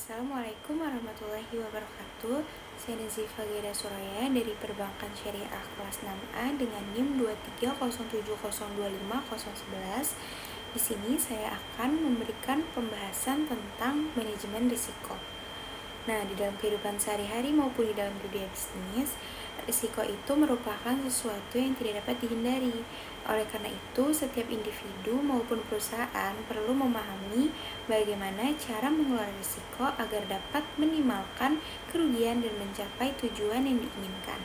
Assalamualaikum warahmatullahi wabarakatuh. Saya Nazifa Geda Suraya dari Perbankan Syariah kelas 6A dengan NIM 23070250111. Di sini saya akan memberikan pembahasan tentang manajemen risiko. Nah, di dalam kehidupan sehari-hari maupun di dalam dunia bisnis, risiko itu merupakan sesuatu yang tidak dapat dihindari. Oleh karena itu, setiap individu maupun perusahaan perlu memahami bagaimana cara mengelola risiko agar dapat minimalkan kerugian dan mencapai tujuan yang diinginkan.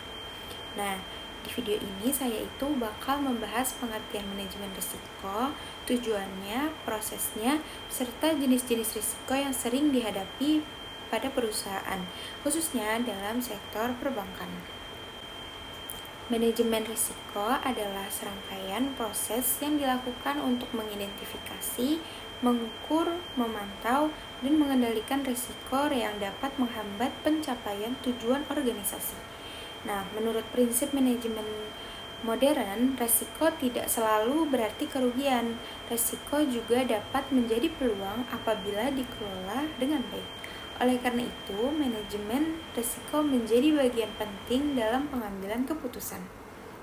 Nah, di video ini saya itu bakal membahas pengertian manajemen risiko, tujuannya, prosesnya, serta jenis-jenis risiko yang sering dihadapi pada perusahaan, khususnya dalam sektor perbankan. Manajemen risiko adalah serangkaian proses yang dilakukan untuk mengidentifikasi, mengukur, memantau, dan mengendalikan risiko yang dapat menghambat pencapaian tujuan organisasi. Nah, menurut prinsip manajemen modern, risiko tidak selalu berarti kerugian. Risiko juga dapat menjadi peluang apabila dikelola dengan baik. Oleh karena itu, manajemen risiko menjadi bagian penting dalam pengambilan keputusan.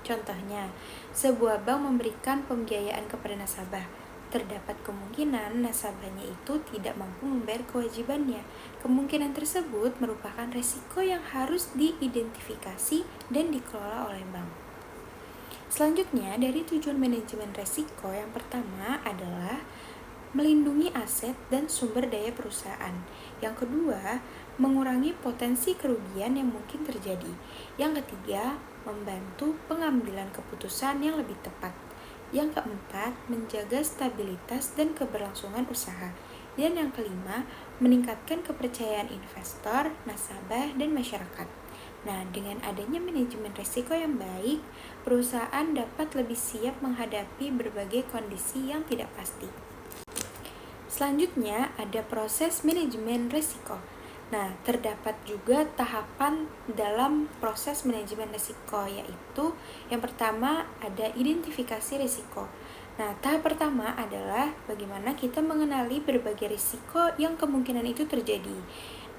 Contohnya, sebuah bank memberikan pembiayaan kepada nasabah. Terdapat kemungkinan nasabahnya itu tidak mampu membayar kewajibannya. Kemungkinan tersebut merupakan risiko yang harus diidentifikasi dan dikelola oleh bank. Selanjutnya, dari tujuan manajemen risiko yang pertama adalah melindungi aset dan sumber daya perusahaan. Yang kedua, mengurangi potensi kerugian yang mungkin terjadi. Yang ketiga, membantu pengambilan keputusan yang lebih tepat. Yang keempat, menjaga stabilitas dan keberlangsungan usaha. Dan yang kelima, meningkatkan kepercayaan investor, nasabah, dan masyarakat. Nah, dengan adanya manajemen risiko yang baik, perusahaan dapat lebih siap menghadapi berbagai kondisi yang tidak pasti. Selanjutnya ada proses manajemen risiko. Nah, terdapat juga tahapan dalam proses manajemen risiko, yaitu yang pertama ada identifikasi risiko. Nah, tahap pertama adalah bagaimana kita mengenali berbagai risiko yang kemungkinan itu terjadi.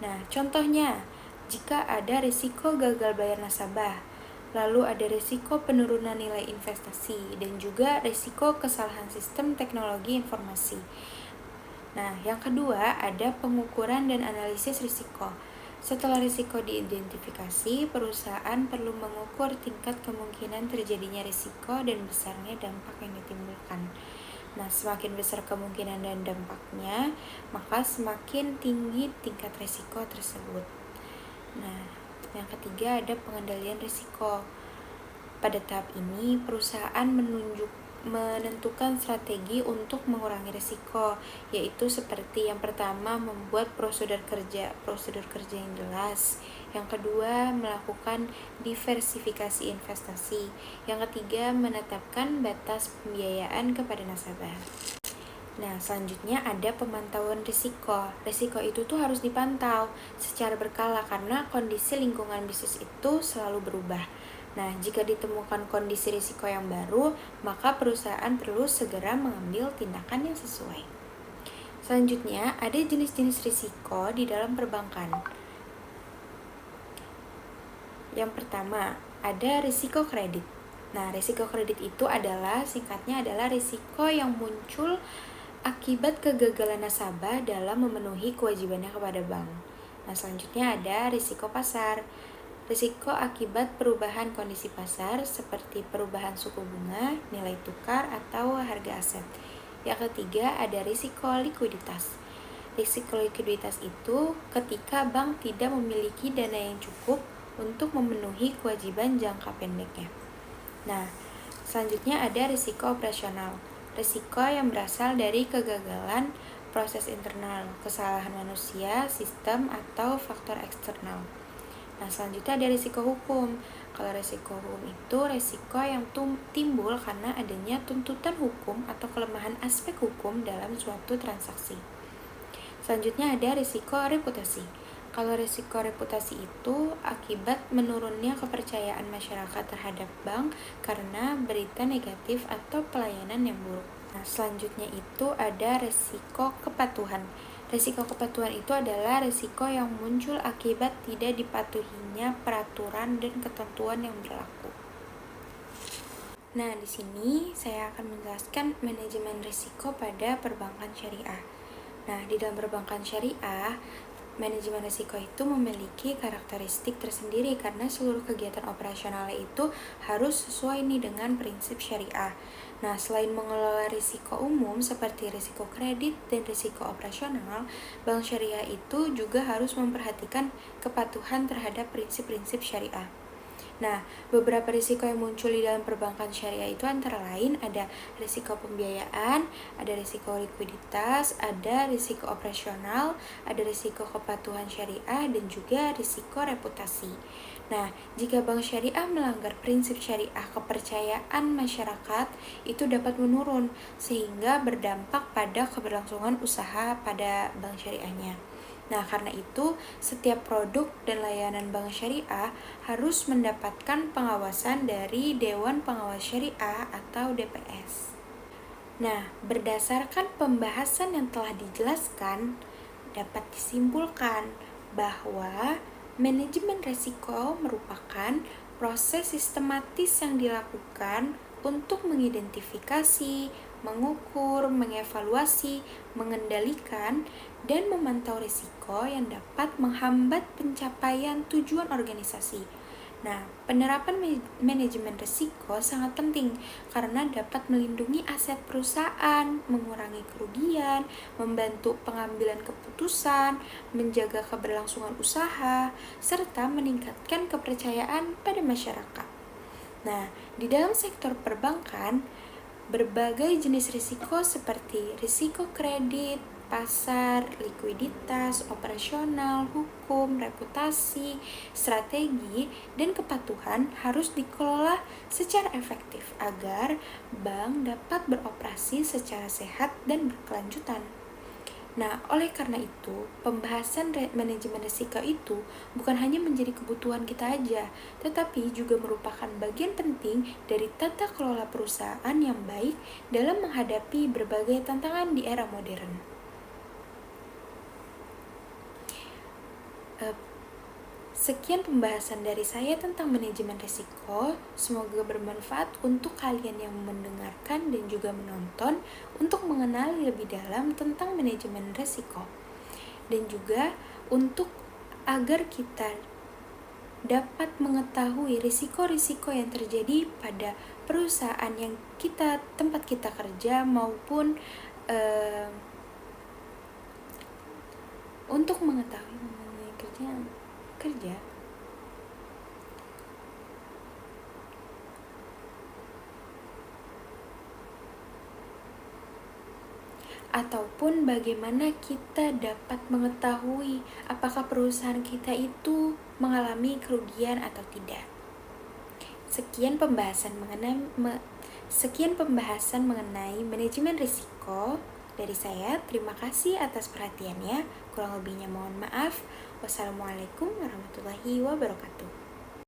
Nah, contohnya, jika ada risiko gagal bayar nasabah, lalu ada risiko penurunan nilai investasi, dan juga risiko kesalahan sistem teknologi informasi. Nah, yang kedua ada pengukuran dan analisis risiko. Setelah risiko diidentifikasi, perusahaan perlu mengukur tingkat kemungkinan terjadinya risiko dan besarnya dampak yang ditimbulkan. Nah, semakin besar kemungkinan dan dampaknya, maka semakin tinggi tingkat risiko tersebut. Nah, yang ketiga ada pengendalian risiko. Pada tahap ini, perusahaan menentukan strategi untuk mengurangi risiko, yaitu seperti yang pertama membuat prosedur kerja yang jelas, yang kedua melakukan diversifikasi investasi, yang ketiga menetapkan batas pembiayaan kepada nasabah. Nah, selanjutnya ada pemantauan risiko. Risiko itu tuh harus dipantau secara berkala karena kondisi lingkungan bisnis itu selalu berubah. Nah, jika ditemukan kondisi risiko yang baru, maka perusahaan perlu segera mengambil tindakan yang sesuai. Selanjutnya, ada jenis-jenis risiko di dalam perbankan. Yang pertama, ada risiko kredit. Nah, risiko kredit itu singkatnya adalah risiko yang muncul akibat kegagalan nasabah dalam memenuhi kewajibannya kepada bank. Nah, selanjutnya ada risiko pasar. Risiko akibat perubahan kondisi pasar seperti perubahan suku bunga, nilai tukar, atau harga aset. Yang ketiga ada risiko likuiditas. Risiko likuiditas itu ketika bank tidak memiliki dana yang cukup untuk memenuhi kewajiban jangka pendeknya. Nah, selanjutnya ada risiko operasional. Risiko yang berasal dari kegagalan proses internal, kesalahan manusia, sistem, atau faktor eksternal. Nah, selanjutnya ada risiko hukum. Kalau risiko hukum itu risiko yang timbul karena adanya tuntutan hukum atau kelemahan aspek hukum dalam suatu transaksi. Selanjutnya ada risiko reputasi. Kalau risiko reputasi itu akibat menurunnya kepercayaan masyarakat terhadap bank karena berita negatif atau pelayanan yang buruk. Nah, selanjutnya itu ada risiko kepatuhan. Risiko kepatuhan itu adalah risiko yang muncul akibat tidak dipatuhinya peraturan dan ketentuan yang berlaku. Nah, di sini saya akan menjelaskan manajemen risiko pada perbankan syariah. Nah, di dalam perbankan syariah, manajemen risiko itu memiliki karakteristik tersendiri karena seluruh kegiatan operasionalnya itu harus sesuai nih dengan prinsip syariah. Nah, selain mengelola risiko umum seperti risiko kredit dan risiko operasional, bank syariah itu juga harus memperhatikan kepatuhan terhadap prinsip-prinsip syariah. Nah, beberapa risiko yang muncul di dalam perbankan syariah itu antara lain ada risiko pembiayaan, ada risiko likuiditas, ada risiko operasional, ada risiko kepatuhan syariah, dan juga risiko reputasi. Nah, jika bank syariah melanggar prinsip syariah, kepercayaan masyarakat itu dapat menurun sehingga berdampak pada keberlangsungan usaha pada bank syariahnya. Nah, karena itu, setiap produk dan layanan bank syariah harus mendapatkan pengawasan dari Dewan Pengawas Syariah atau DPS. Nah, berdasarkan pembahasan yang telah dijelaskan, dapat disimpulkan bahwa manajemen risiko merupakan proses sistematis yang dilakukan untuk mengidentifikasi, mengukur, mengevaluasi, mengendalikan, dan memantau risiko yang dapat menghambat pencapaian tujuan organisasi. Nah, penerapan manajemen risiko sangat penting karena dapat melindungi aset perusahaan, mengurangi kerugian, membantu pengambilan keputusan, menjaga keberlangsungan usaha, serta meningkatkan kepercayaan pada masyarakat. Nah, di dalam sektor perbankan, berbagai jenis risiko seperti risiko kredit, pasar, likuiditas, operasional, hukum, reputasi, strategi, dan kepatuhan harus dikelola secara efektif agar bank dapat beroperasi secara sehat dan berkelanjutan. Nah, oleh karena itu, pembahasan manajemen risiko itu bukan hanya menjadi kebutuhan kita aja, tetapi juga merupakan bagian penting dari tata kelola perusahaan yang baik dalam menghadapi berbagai tantangan di era modern. Sekian pembahasan dari saya tentang manajemen risiko. Semoga bermanfaat untuk kalian yang mendengarkan dan juga menonton untuk mengenali lebih dalam tentang manajemen risiko. Dan juga untuk agar kita dapat mengetahui risiko-risiko yang terjadi pada perusahaan yang tempat kita kerja maupun untuk mengetahui mengenai kerja ataupun bagaimana kita dapat mengetahui apakah perusahaan kita itu mengalami kerugian atau tidak. Sekian pembahasan mengenai manajemen risiko dari saya. Terima kasih atas perhatiannya. Kurang lebihnya mohon maaf. Wassalamualaikum warahmatullahi wabarakatuh.